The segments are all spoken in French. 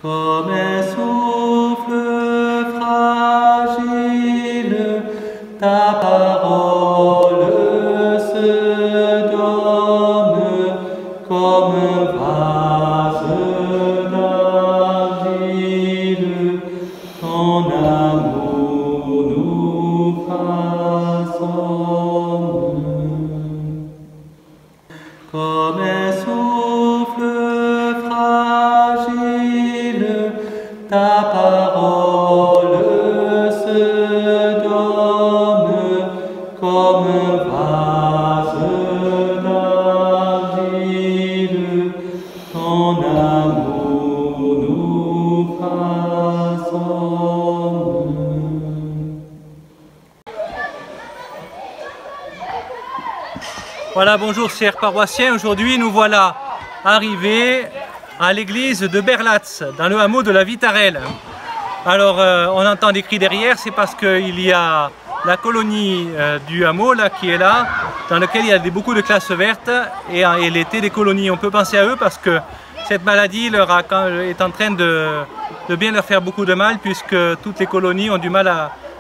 comme un souffle fragile, ta parole se donne comme un vase d'argile, ton amour nous façonne. Comme un souffle fragile, ta parole se donne comme un vase d'argile, ton amour nous façonne. Voilà, bonjour chers paroissiens, aujourd'hui nous voilà arrivés à l'église de Berlatz, dans le hameau de la Vitarelle. Alors on entend des cris derrière, c'est parce qu'il y a la colonie du hameau là, qui est là, dans lequel il y a beaucoup de classes vertes et l'été des colonies. On peut penser à eux parce que cette maladie est en train de bien leur faire beaucoup de mal, puisque toutes les colonies ont du mal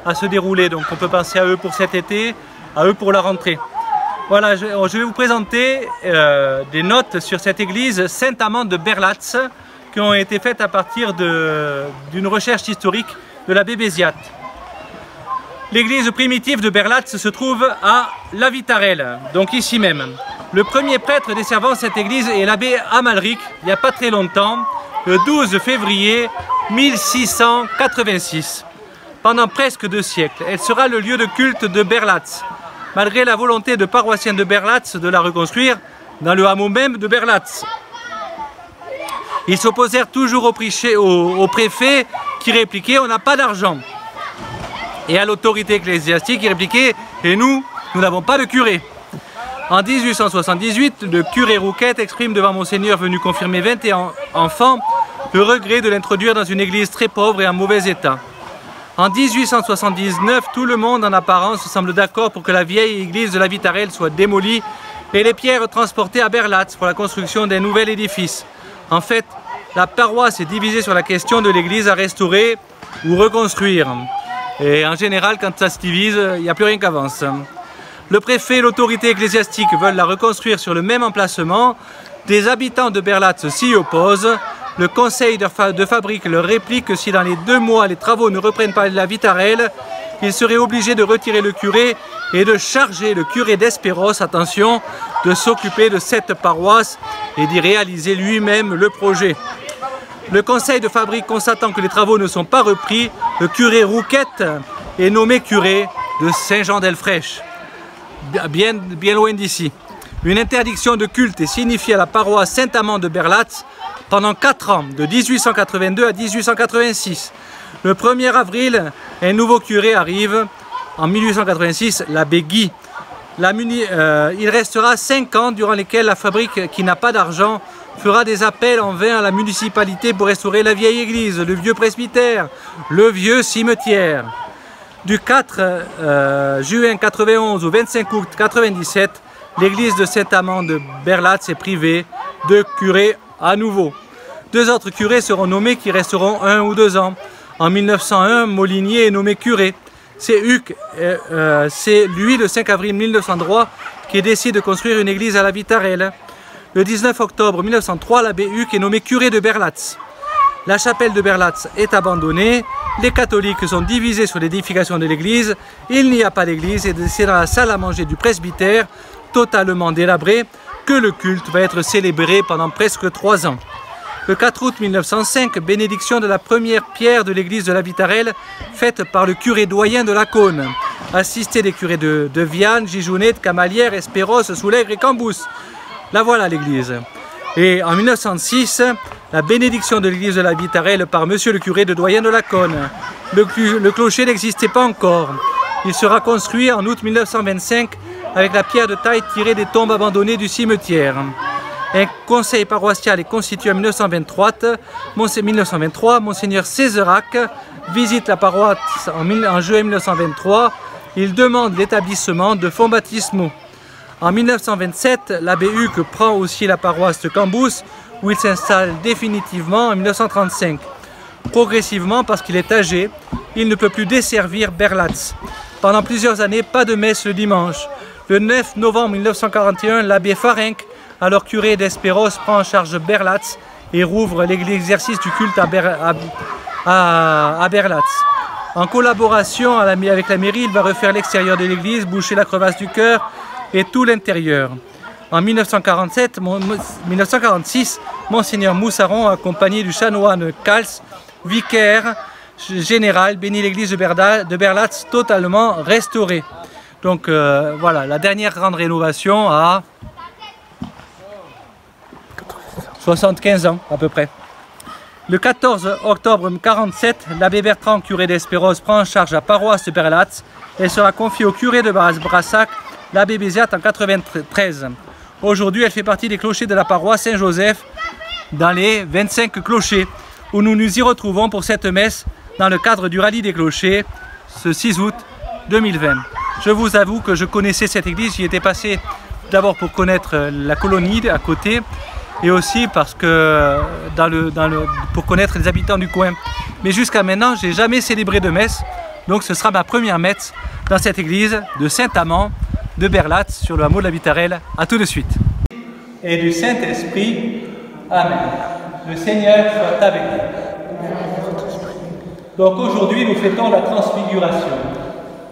à se dérouler. Donc on peut penser à eux pour cet été, à eux pour la rentrée. Voilà, je vais vous présenter des notes sur cette église Saint-Amand de Berlatz qui ont été faites à partir d'une recherche historique de l'abbé Béziat. L'église primitive de Berlatz se trouve à la Vitarelle, donc ici même. Le premier prêtre desservant cette église est l'abbé Amalric, il n'y a pas très longtemps, le 12 février 1686. Pendant presque 2 siècles, elle sera le lieu de culte de Berlatz. Malgré la volonté de paroissiens de Berlatz de la reconstruire dans le hameau même de Berlatz. Ils s'opposèrent toujours au préfet qui répliquait « on n'a pas d'argent ». Et à l'autorité ecclésiastique qui répliquait « et nous n'avons pas de curé ». En 1878, le curé Rouquette exprime devant Monseigneur venu confirmer 21 enfants le regret de l'introduire dans une église très pauvre et en mauvais état. En 1879, tout le monde en apparence semble d'accord pour que la vieille église de la Vitarelle soit démolie et les pierres transportées à Berlatz pour la construction d'un nouvel édifice. En fait, la paroisse est divisée sur la question de l'église à restaurer ou reconstruire. Et en général, quand ça se divise, il n'y a plus rien qui avance. Le préfet et l'autorité ecclésiastique veulent la reconstruire sur le même emplacement. Des habitants de Berlatz s'y opposent. Le conseil de fabrique leur réplique que si dans les 2 mois les travaux ne reprennent pas la Vitarelle, il serait obligé de retirer le curé et de charger le curé d'Espéros, attention, de s'occuper de cette paroisse et d'y réaliser lui-même le projet. Le conseil de fabrique, constatant que les travaux ne sont pas repris, le curé Rouquette est nommé curé de Saint-Jean-d'Elfrèche, bien loin d'ici. Une interdiction de culte est signifiée à la paroisse Saint-Amand de Berlatz pendant 4 ans, de 1882 à 1886. Le 1er avril, un nouveau curé arrive, en 1886, l'abbé Guy. Il restera 5 ans durant lesquels la fabrique, qui n'a pas d'argent, fera des appels en vain à la municipalité pour restaurer la vieille église, le vieux presbytère, le vieux cimetière. Du 4 juin 91 au 25 août 97, l'église de Saint-Amand de Berlatz est privée de curé à nouveau. 2 autres curés seront nommés qui resteront 1 ou 2 ans. En 1901, Molinier est nommé curé. C'est lui, le 5 avril 1903, qui décide de construire une église à la Vitarelle. Le 19 octobre 1903, l'abbé Huc est nommé curé de Berlatz. La chapelle de Berlatz est abandonnée. Les catholiques sont divisés sur l'édification de l'église. Il n'y a pas d'église et c'est dans la salle à manger du presbytère, totalement délabrée, que le culte va être célébré pendant presque 3 ans. Le 4 août 1905, bénédiction de la première pierre de l'église de la Vitarelle, faite par le curé doyen de la Cône, assisté des curés de Viane, Gijounet, Camalière, Espéros, Soulègre et Cambous. La voilà l'église. Et en 1906, la bénédiction de l'église de la Vitarelle par monsieur le curé de doyen de la Cône. Le clocher n'existait pas encore. Il sera construit en août 1925 avec la pierre de taille tirée des tombes abandonnées du cimetière. Un conseil paroissial est constitué en 1923. Monseigneur Césarac visite la paroisse en juin 1923. Il demande l'établissement de fonds baptismaux. En 1927, l'abbé Huc prend aussi la paroisse de Cambous, où il s'installe définitivement en 1935. Progressivement, parce qu'il est âgé, il ne peut plus desservir Berlatz. Pendant plusieurs années, pas de messe le dimanche. Le 9 novembre 1941, l'abbé Farenc, alors curé d'Esperos, prend en charge Berlatz et rouvre l'exercice du culte à Berlatz. En collaboration avec la mairie, il va refaire l'extérieur de l'église, boucher la crevasse du chœur et tout l'intérieur. En 1946, Monseigneur Moussaron, accompagné du chanoine Kals, vicaire général, bénit l'église de Berlatz totalement restaurée. Donc voilà, la dernière grande rénovation à 75 ans à peu près. Le 14 octobre 1947, l'abbé Bertrand, curé d'Esperos, prend en charge la paroisse de Berlatz et sera confiée au curé de Brassac, l'abbé Béziat, en 1993. Aujourd'hui, elle fait partie des clochers de la paroisse Saint-Joseph dans les 25 clochers où nous nous y retrouvons pour cette messe dans le cadre du rallye des clochers ce 6 août 2020. Je vous avoue que je connaissais cette église, j'y étais passé d'abord pour connaître la colonie à côté et aussi parce que pour connaître les habitants du coin. Mais jusqu'à maintenant, je n'ai jamais célébré de messe, donc ce sera ma première messe dans cette église de Saint-Amand de Berlatz sur le hameau de la Vitarelle. À tout de suite. Et du Saint-Esprit. Amen. Le Seigneur soit avec vous. Donc aujourd'hui, nous fêtons la Transfiguration.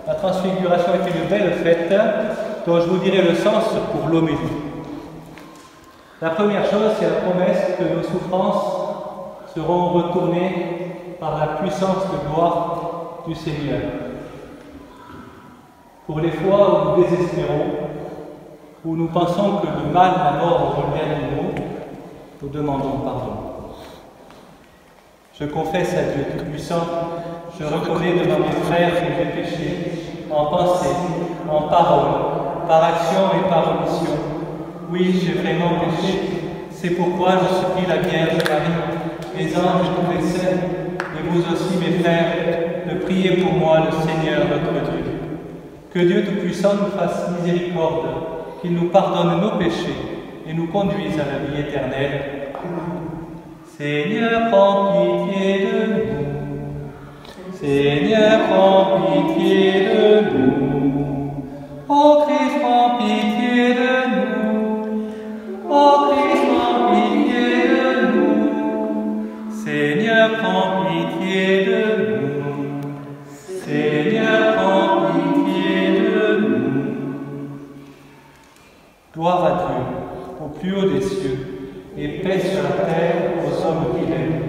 La Transfiguration est une belle fête dont je vous dirai le sens pour l'homélie. La première chose, c'est la promesse que nos souffrances seront retournées par la puissance de gloire du Seigneur. Pour les fois où nous désespérons, où nous pensons que le mal, la mort auront le dernier mot, nous demandons pardon. Je confesse à Dieu Tout-Puissant, je reconnais devant mes frères que j'ai péché, en pensée, en parole, par action et par omission. Oui, j'ai vraiment péché. C'est pourquoi je supplie la Vierge Marie, les anges et tous les saints, et vous aussi mes frères, de prier pour moi le Seigneur notre Dieu. Que Dieu Tout-Puissant nous fasse miséricorde, qu'il nous pardonne nos péchés et nous conduise à la vie éternelle. Seigneur, prends pitié de nous. Seigneur, prends pitié de nous. Ô Christ, prends pitié de nous. Ô Christ, prends pitié de nous. Seigneur, prends pitié de nous. Seigneur, prends pitié de nous. Gloire à Dieu, au plus haut des cieux, et paix sur la terre aux hommes qu'il aime.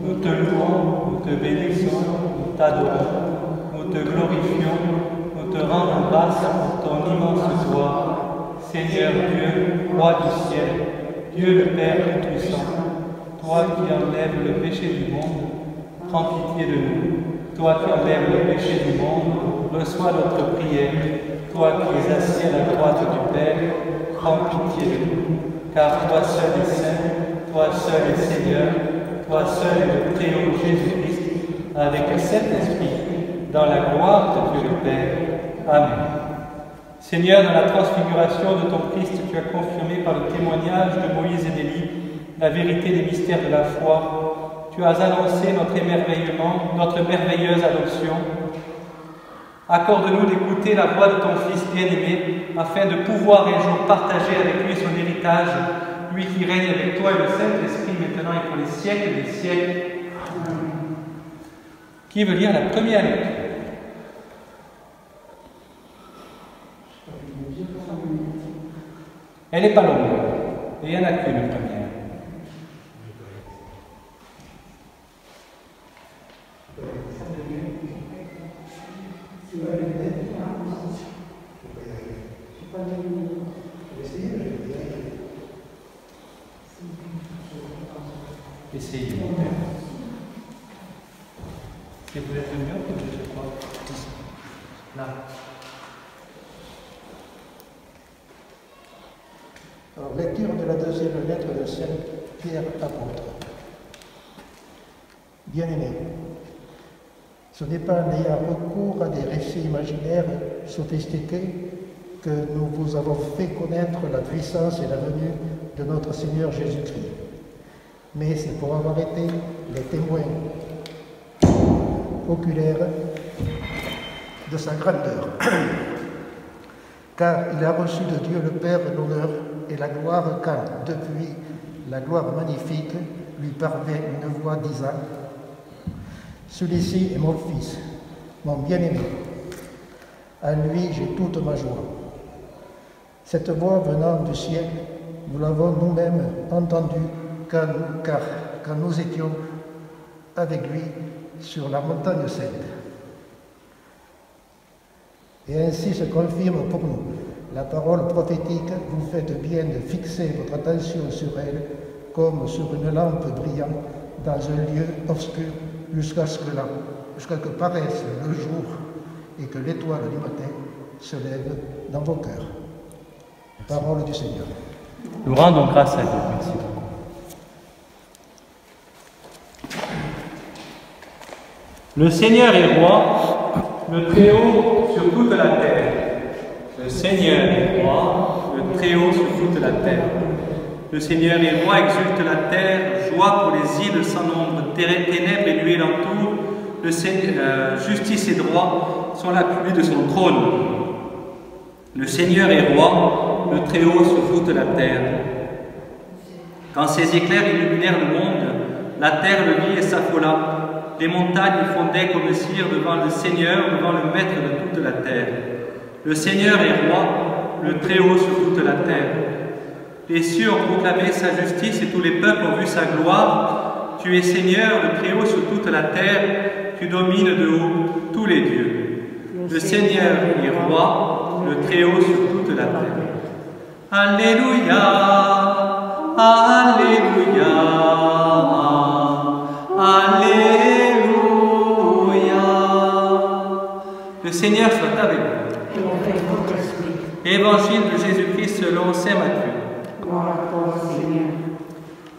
Nous te louons, nous te bénissons, nous t'adorons, nous te glorifions, nous te rendons grâce pour ton immense gloire. Seigneur Dieu, roi du ciel, Dieu le Père Tout-Puissant, toi qui enlèves le péché du monde, prends pitié de nous. Toi qui enlèves le péché du monde, reçois notre prière. Toi qui es assis à la droite du Père, prends pitié de nous. Car toi seul est saint, toi seul est Seigneur, toi seul est le Très-Haut Jésus-Christ, avec le Saint-Esprit, dans la gloire de Dieu le Père. Amen. Seigneur, dans la transfiguration de ton Christ, tu as confirmé par le témoignage de Moïse et d'Élie la vérité des mystères de la foi. Tu as annoncé notre émerveillement, notre merveilleuse adoption. Accorde-nous d'écouter la voix de ton Fils bien-aimé, afin de pouvoir un jour partager avec lui son héritage, lui qui règne avec toi et le Saint-Esprit maintenant et pour les siècles des siècles. Qui veut lire la première lecture? Elle n'est pas longue, et il n'y en a qu'une première. Essayez, mon Père. Si vous êtes mieux, je crois. Là. Alors, lecture de la deuxième lettre de Saint Pierre apôtre. Bien-aimés, ce n'est pas en ayant recours à des récits imaginaires sophistiqués que nous vous avons fait connaître la puissance et la venue de notre Seigneur Jésus-Christ. Mais c'est pour avoir été les témoins oculaire de sa grandeur. Car il a reçu de Dieu le Père l'honneur et la gloire quand, depuis la gloire magnifique, lui parvient une voix disant « Celui-ci est mon Fils, mon bien-aimé. En lui j'ai toute ma joie. » Cette voix venant du ciel, nous l'avons nous-mêmes entendue car nous étions avec lui sur la montagne sainte. Et ainsi se confirme pour nous la parole prophétique, vous faites bien de fixer votre attention sur elle comme sur une lampe brillant dans un lieu obscur jusqu'à que paraisse le jour et que l'étoile du matin se lève dans vos cœurs. Parole du Seigneur. Nous rendons grâce à Dieu. Merci beaucoup. Le Seigneur est roi, le Très-Haut sur toute la terre. Le Seigneur est roi, le Très-Haut sur toute la terre. Le Seigneur est roi, exulte la terre, joie pour les îles sans nombre, ténèbres et nuées l'entourent. Le Seigneur, justice et droit sont l'appui de son trône. Le Seigneur est roi, le Très-Haut sur toute la terre. Quand ses éclairs illuminèrent le monde, la terre le vit et s'affola. Les montagnes fondaient comme cire devant le Seigneur, devant le Maître de toute la terre. Le Seigneur est roi, le Très-Haut sur toute la terre. Les cieux ont proclamé sa justice et tous les peuples ont vu sa gloire. Tu es Seigneur, le Très-Haut sur toute la terre. Tu domines de haut tous les dieux. Le Seigneur est roi, le Très-Haut sur toute la terre. Alléluia, Alléluia, Alléluia. Le Seigneur soit avec vous. Évangile de Jésus-Christ selon saint Matthieu.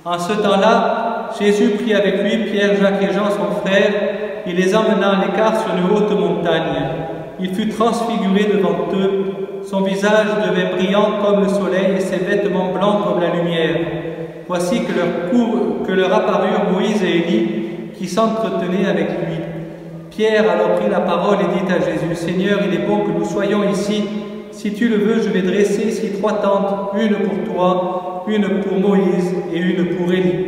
En ce temps-là, Jésus prit avec lui Pierre, Jacques et Jean, son frère. Il les emmena à l'écart sur une haute montagne. Il fut transfiguré devant eux. Son visage devint brillant comme le soleil et ses vêtements blancs comme la lumière. Voici que leur apparurent Moïse et Élie qui s'entretenaient avec lui. Pierre alors prit la parole et dit à Jésus, « Seigneur, il est bon que nous soyons ici. Si tu le veux, je vais dresser ici 3 tentes, une pour toi, une pour Moïse et une pour Élie. »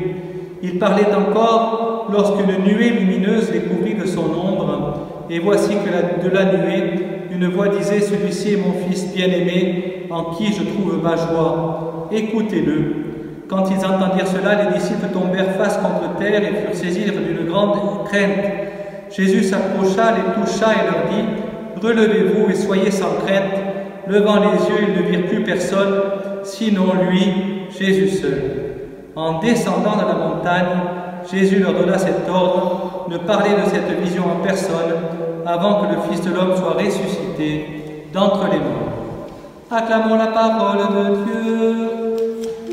Il parlait encore lorsqu'une nuée lumineuse les couvrit de son ombre. Et voici que de la nuée, une voix disait, « Celui-ci est mon Fils bien-aimé, en qui je trouve ma joie. Écoutez-le. » Quand ils entendirent cela, les disciples tombèrent face contre terre et furent saisis d'une grande crainte. Jésus s'approcha, les toucha et leur dit, « Relevez-vous et soyez sans crainte. » Levant les yeux, ils ne virent plus personne, sinon lui, Jésus seul. En descendant dans la montagne, Jésus leur donna cet ordre, ne parlez de cette vision en personne, avant que le Fils de l'homme soit ressuscité d'entre les morts. Acclamons la parole de Dieu.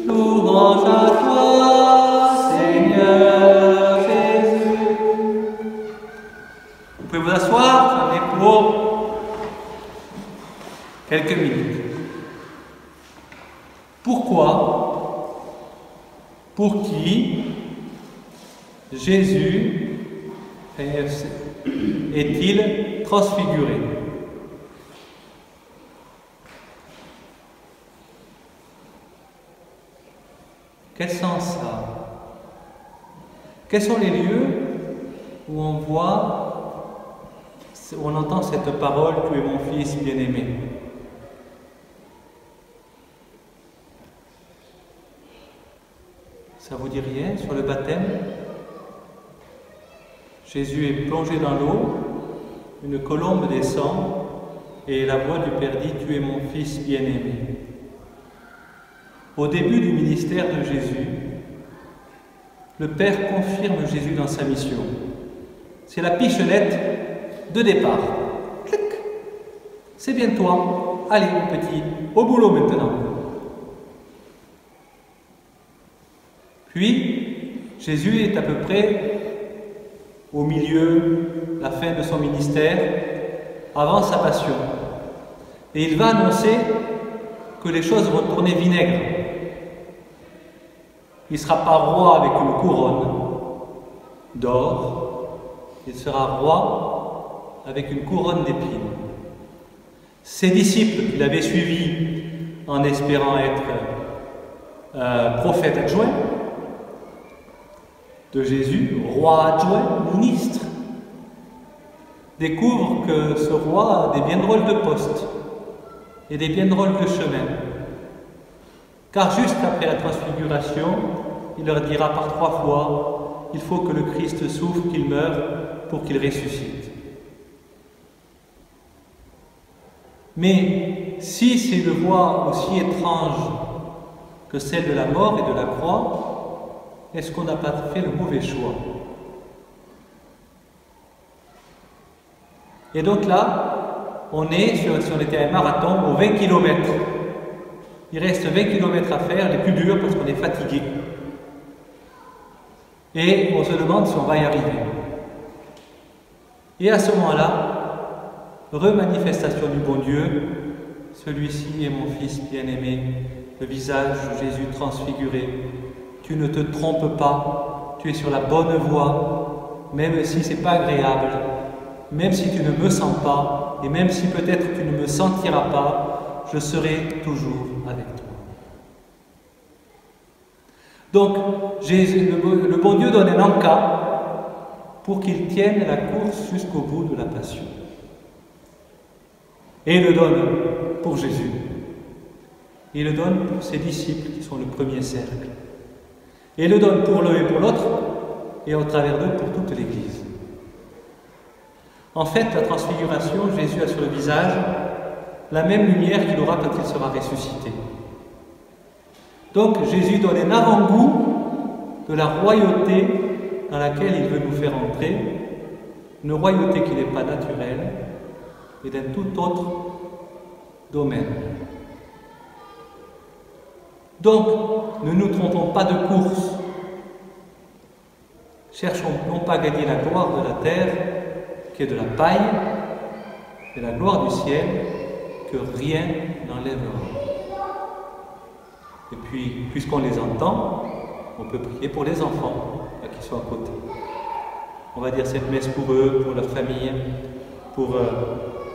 Louange à toi, Seigneur Jésus. Vous pouvez vous asseoir, j'en ai pour quelques minutes. Pourquoi, pour qui Jésus est-il transfiguré? Quel sens ça a? Quels sont les lieux où on voit, où on entend cette parole, tu es mon Fils bien-aimé? Ça vous dit rien sur le baptême? Jésus est plongé dans l'eau, une colombe descend et la voix du Père dit, tu es mon Fils bien-aimé. Au début du ministère de Jésus, le Père confirme Jésus dans sa mission. C'est la pichenette de départ. Clic. C'est bien toi. Allez, mon petit, au boulot maintenant. Puis, Jésus est à peu près au milieu, la fin de son ministère, avant sa passion. Et il va annoncer que les choses vont tourner vinaigre. Il ne sera pas roi avec une couronne d'or, Il sera roi avec une couronne d'épines. Ses disciples qu'il avait suivis en espérant être prophète adjoint de Jésus, roi adjoint, ministre, découvrent que ce roi a des bien drôles de postes et des bien drôles de chemins. Car juste après la transfiguration, il leur dira par 3 fois, il faut que le Christ souffre, qu'il meure pour qu'il ressuscite. Mais si c'est une voie aussi étrange que celle de la mort et de la croix, est-ce qu'on n'a pas fait le mauvais choix? Et donc là, on est, si on était un marathon, aux 20 km. Il reste 20 km à faire, les plus durs parce qu'on est fatigué. Et on se demande si on va y arriver. Et à ce moment-là, remanifestation du bon Dieu, celui-ci est mon fils bien-aimé, le visage de Jésus transfiguré. Tu ne te trompes pas, tu es sur la bonne voie, même si ce n'est pas agréable, même si tu ne me sens pas, et même si peut-être tu ne me sentiras pas, je serai toujours avec toi. Donc, le bon Dieu donne un encas pour qu'il tienne la course jusqu'au bout de la passion. Et il le donne pour Jésus. Il le donne pour ses disciples qui sont le premier cercle. Et il le donne pour l'un et pour l'autre, et au travers d'eux pour toute l'Église. En fait, la transfiguration, Jésus a sur le visage la même lumière qu'il aura quand il sera ressuscité. Donc Jésus donne un avant-goût de la royauté dans laquelle il veut nous faire entrer, une royauté qui n'est pas naturelle, mais d'un tout autre domaine. Donc, ne nous trompons pas de course. Cherchons non pas à gagner la gloire de la terre, qui est de la paille, mais la gloire du ciel, que rien n'enlèvera. Et puis, puisqu'on les entend, on peut prier pour les enfants qui sont à côté. On va dire cette messe pour eux, pour leur famille, pour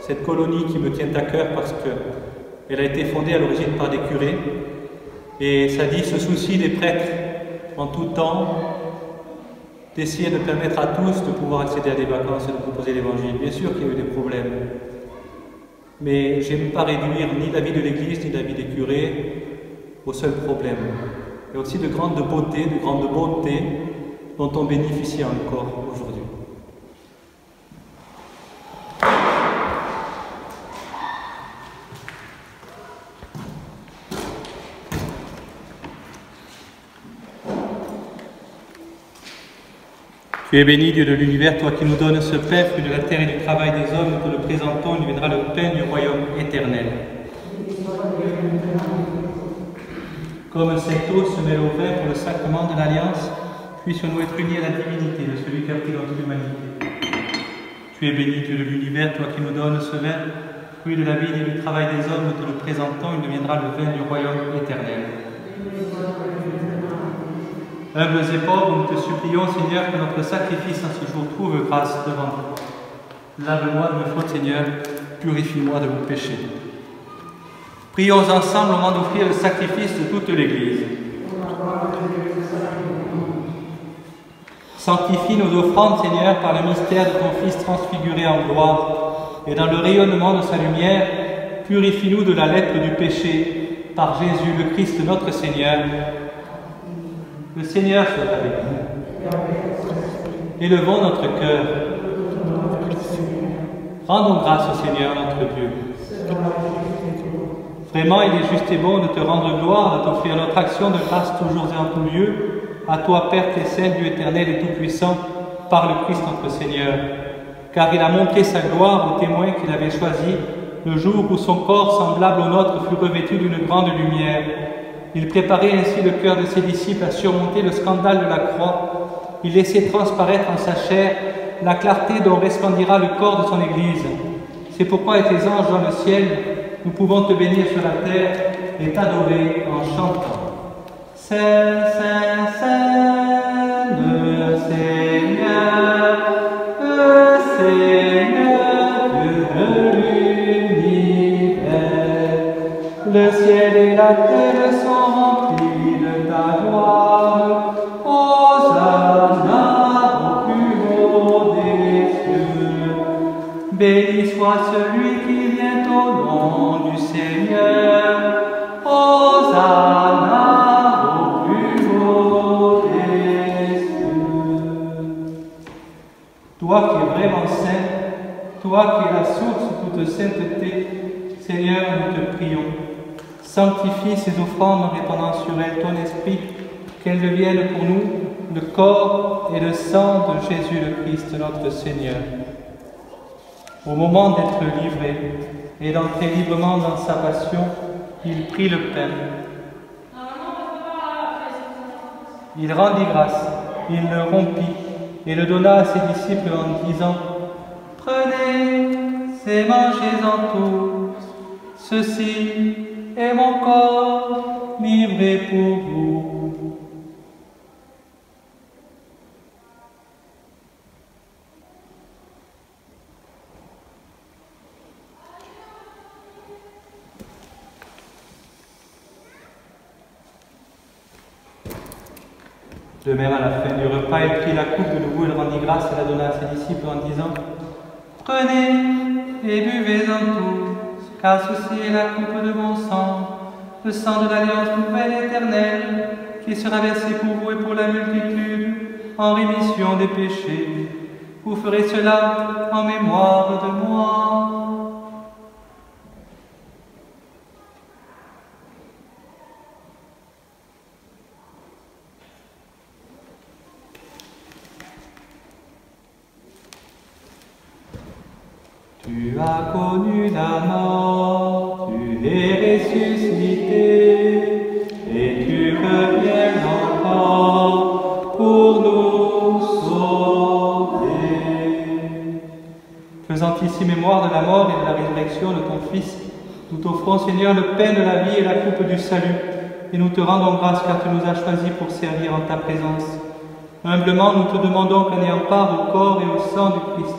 cette colonie qui me tient à cœur parce qu'elle a été fondée à l'origine par des curés. Et ça dit ce souci des prêtres en tout temps d'essayer de permettre à tous de pouvoir accéder à des vacances et de proposer l'évangile. Bien sûr qu'il y a eu des problèmes, mais je n'aime pas réduire ni la vie de l'Église ni la vie des curés au seul problème. Il y a aussi de grandes beautés, de grandes bontés dont on bénéficie encore aujourd'hui. Tu es béni, Dieu de l'univers, toi qui nous donnes ce pain, fruit de la terre et du travail des hommes, nous te le présentons, il viendra le pain du royaume éternel. Comme cette eau se mêle au vin pour le sacrement de l'Alliance, puissions-nous être unis à la divinité de celui qui a pris notre humanité. Tu es béni, Dieu de l'univers, toi qui nous donnes ce vin, fruit de la vie et du travail des hommes, nous te le présentons, il deviendra le vin du royaume éternel. Humbles et pauvres, nous te supplions, Seigneur, que notre sacrifice en ce jour trouve grâce devant toi. Lave-moi de mes fautes, Seigneur, purifie-moi de mon péché. Prions ensemble au moment d'offrir le sacrifice de toute l'Église. Sanctifie nos offrandes, Seigneur, par le mystère de ton Fils transfiguré en gloire, et dans le rayonnement de sa lumière, purifie-nous de la lèpre du péché, par Jésus le Christ notre Seigneur. Le Seigneur soit avec nous. Élevons notre cœur. Rendons grâce au Seigneur notre Dieu. Vraiment, il est juste et bon de te rendre gloire, de t'offrir notre action de grâce toujours et en tout lieu, à toi, Père très saint, Dieu éternel et tout-puissant, par le Christ notre Seigneur. Car il a montré sa gloire aux témoins qu'il avait choisis, le jour où son corps semblable au nôtre fut revêtu d'une grande lumière. Il préparait ainsi le cœur de ses disciples à surmonter le scandale de la croix. Il laissait transparaître en sa chair la clarté dont resplendira le corps de son Église. C'est pourquoi, avec les anges dans le ciel, nous pouvons te bénir sur la terre et t'adorer en chantant. Saint, Saint, Saint, le Seigneur, la terre sont remplies de ta gloire. Hosanna au plus haut des cieux. Béni soit celui qui vient au nom du Seigneur. Hosanna au plus haut des cieux. Toi qui es vraiment saint, toi qui es la source de toute sainteté, Seigneur, nous te prions. Sanctifie ces offrandes en répandant sur elles ton esprit, qu'elles deviennent pour nous le corps et le sang de Jésus le Christ, notre Seigneur. Au moment d'être livré et d'entrer librement dans sa passion, il prit le pain. Il rendit grâce, il le rompit et le donna à ses disciples en disant: Prenez et mangez-en tous, ceci est mon corps livré pour vous. De même, à la fin du repas, il prit la coupe de nouveau, il rendit grâce et la donna à ses disciples en disant: Prenez et buvez-en tous, car ceci est la coupe de mon sang, le sang de l'alliance nouvelle et éternelle, qui sera versé pour vous et pour la multitude, en rémission des péchés. Vous ferez cela en mémoire de moi. Tu as connu la mort, tu es ressuscité, et tu reviens encore pour nous sauver. Faisant ici mémoire de la mort et de la résurrection de ton Fils, nous t'offrons, Seigneur, le pain de la vie et la coupe du salut, et nous te rendons grâce car tu nous as choisis pour servir en ta présence. Humblement, nous te demandons qu'en ayant part au corps et au sang du Christ,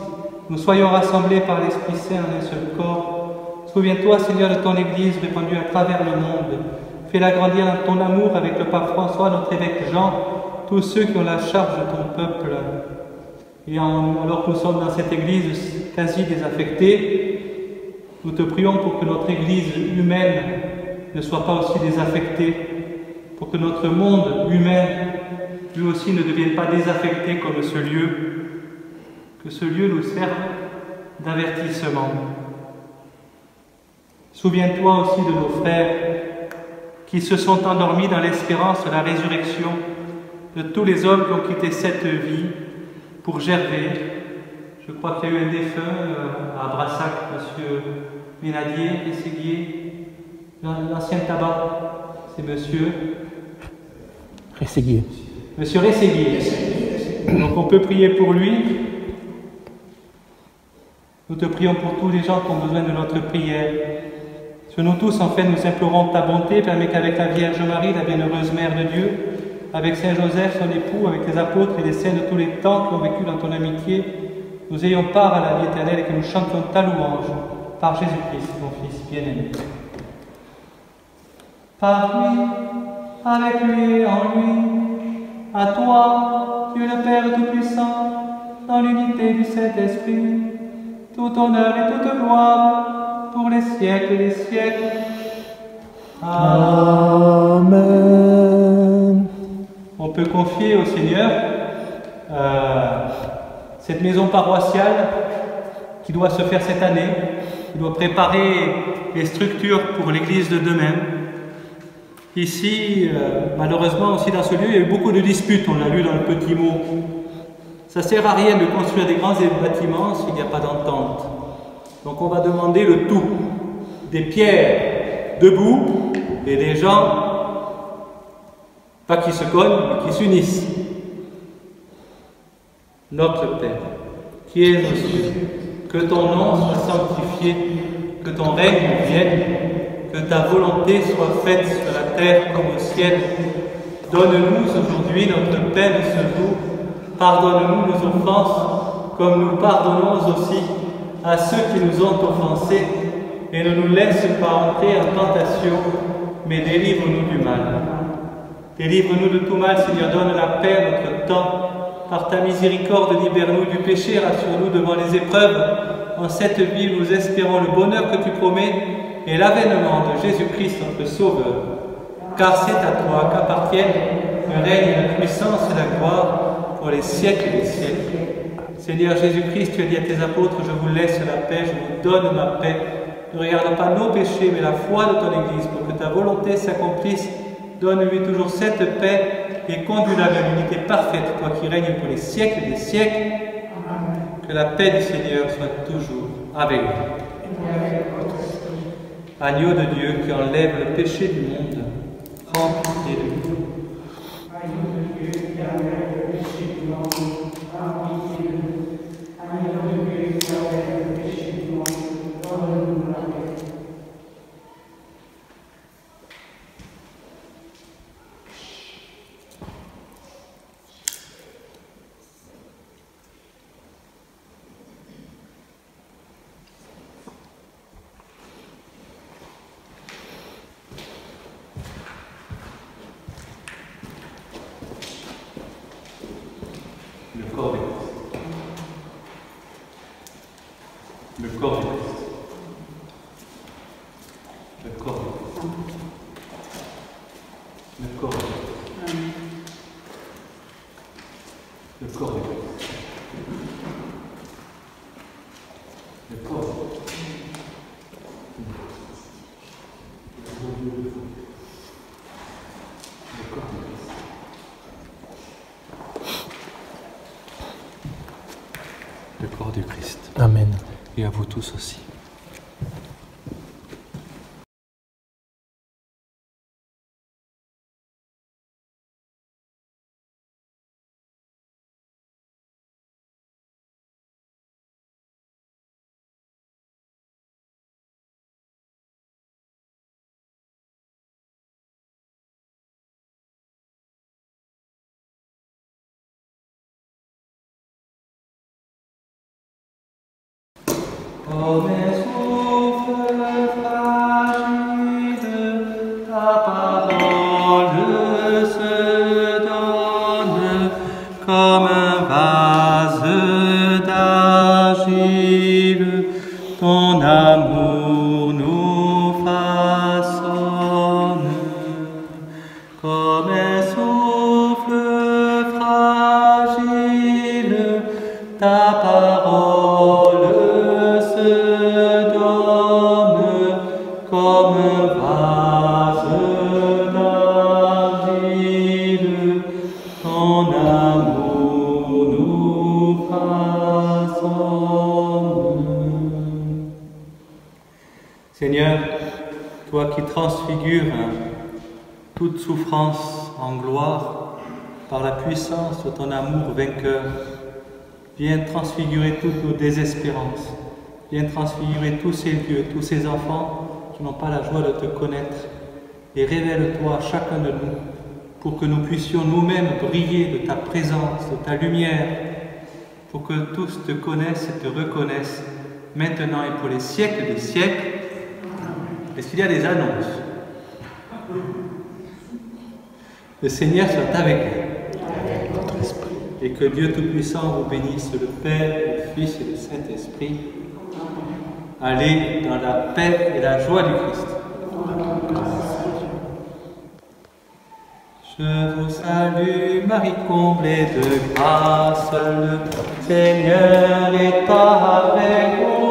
nous soyons rassemblés par l'Esprit Saint en un seul corps. Souviens-toi, Seigneur, de ton Église répandue à travers le monde. Fais-la grandir dans ton amour avec le pape François, notre évêque Jean, tous ceux qui ont la charge de ton peuple. Et alors que nous sommes dans cette Église quasi désaffectée, nous te prions pour que notre Église humaine ne soit pas aussi désaffectée, pour que notre monde humain, lui aussi, ne devienne pas désaffecté comme ce lieu, que ce lieu nous serve d'avertissement. Souviens-toi aussi de nos frères qui se sont endormis dans l'espérance de la résurrection, de tous les hommes qui ont quitté cette vie pour Gervais. Je crois qu'il y a eu un défunt à Brassac, M. Ménadier, Rességuier, l'ancien tabac, c'est M. Rességuier. M. Rességuier. Donc on peut prier pour lui. Nous te prions pour tous les gens qui ont besoin de notre prière. Sur nous tous, en fait, nous implorons ta bonté. Permets qu'avec la Vierge Marie, la bienheureuse Mère de Dieu, avec Saint Joseph, son époux, avec les apôtres et les saints de tous les temps qui ont vécu dans ton amitié, nous ayons part à la vie éternelle et que nous chantions ta louange par Jésus-Christ, ton Fils bien-aimé. Par lui, avec lui et en lui, à toi, Dieu le Père Tout-Puissant, dans l'unité du Saint-Esprit, tout honneur et toute gloire pour les siècles et les siècles. Amen. On peut confier au Seigneur cette maison paroissiale qui doit se faire cette année, qui doit préparer les structures pour l'église de demain. Ici, malheureusement aussi dans ce lieu, il y a eu beaucoup de disputes, on l'a lu dans le petit mot. Ça ne sert à rien de construire des grands bâtiments s'il n'y a pas d'entente. Donc on va demander le tout, des pierres debout et des gens, pas qui se cognent, mais qui s'unissent. Notre Père, qui es aux cieux, que ton nom soit sanctifié, que ton règne vienne, que ta volonté soit faite sur la terre comme au ciel. Donne-nous aujourd'hui notre pain de ce jour. Pardonne-nous nos offenses, comme nous pardonnons aussi à ceux qui nous ont offensés, et ne nous laisse pas entrer en tentation, mais délivre-nous du mal. Délivre-nous de tout mal, Seigneur, donne la paix à notre temps. Par ta miséricorde, libère-nous du péché, rassure-nous devant les épreuves. En cette vie, nous espérons le bonheur que tu promets et l'avènement de Jésus-Christ, notre Sauveur. Car c'est à toi qu'appartiennent le règne, la puissance et la gloire pour les siècles des siècles. Seigneur Jésus-Christ, tu as dit à tes apôtres, je vous laisse la paix, je vous donne ma paix. Ne regarde pas nos péchés, mais la foi de ton Église, pour que ta volonté s'accomplisse. Donne-lui toujours cette paix et conduis-la vers l'unité parfaite, toi qui règnes pour les siècles des siècles. Que la paix du Seigneur soit toujours avec vous. Agneau de Dieu qui enlève le péché du monde, prends pitié de nous. Le corps du Christ. Le corps du Christ. Le corps du Christ. Le corps du Christ. Le corps du Christ. Le corps du Christ. Le corps du Christ. Amen. Et à vous tous aussi. Comme souffle fragile, ta parole se donne, comme un vase d'argile, ton amour nous façonne. Comme un souffle fragile, ta parole comme un vase d'argile, ton amour nous façonne. Seigneur, toi qui transfigures toute souffrance en gloire par la puissance de ton amour vainqueur, viens transfigurer toutes nos désespérances, viens transfigurer tous ces lieux, tous ces enfants qui n'ont pas la joie de te connaître, et révèle-toi à chacun de nous pour que nous puissions nous-mêmes briller de ta présence, de ta lumière, pour que tous te connaissent et te reconnaissent maintenant et pour les siècles des siècles. Est-ce qu'il y a des annonces? Le Seigneur soit avec vous. Et que Dieu Tout-Puissant vous bénisse, le Père, le Fils et le Saint-Esprit. Allez dans la paix et la joie du Christ. Je vous salue, Marie comblée de grâce, le Seigneur est avec vous.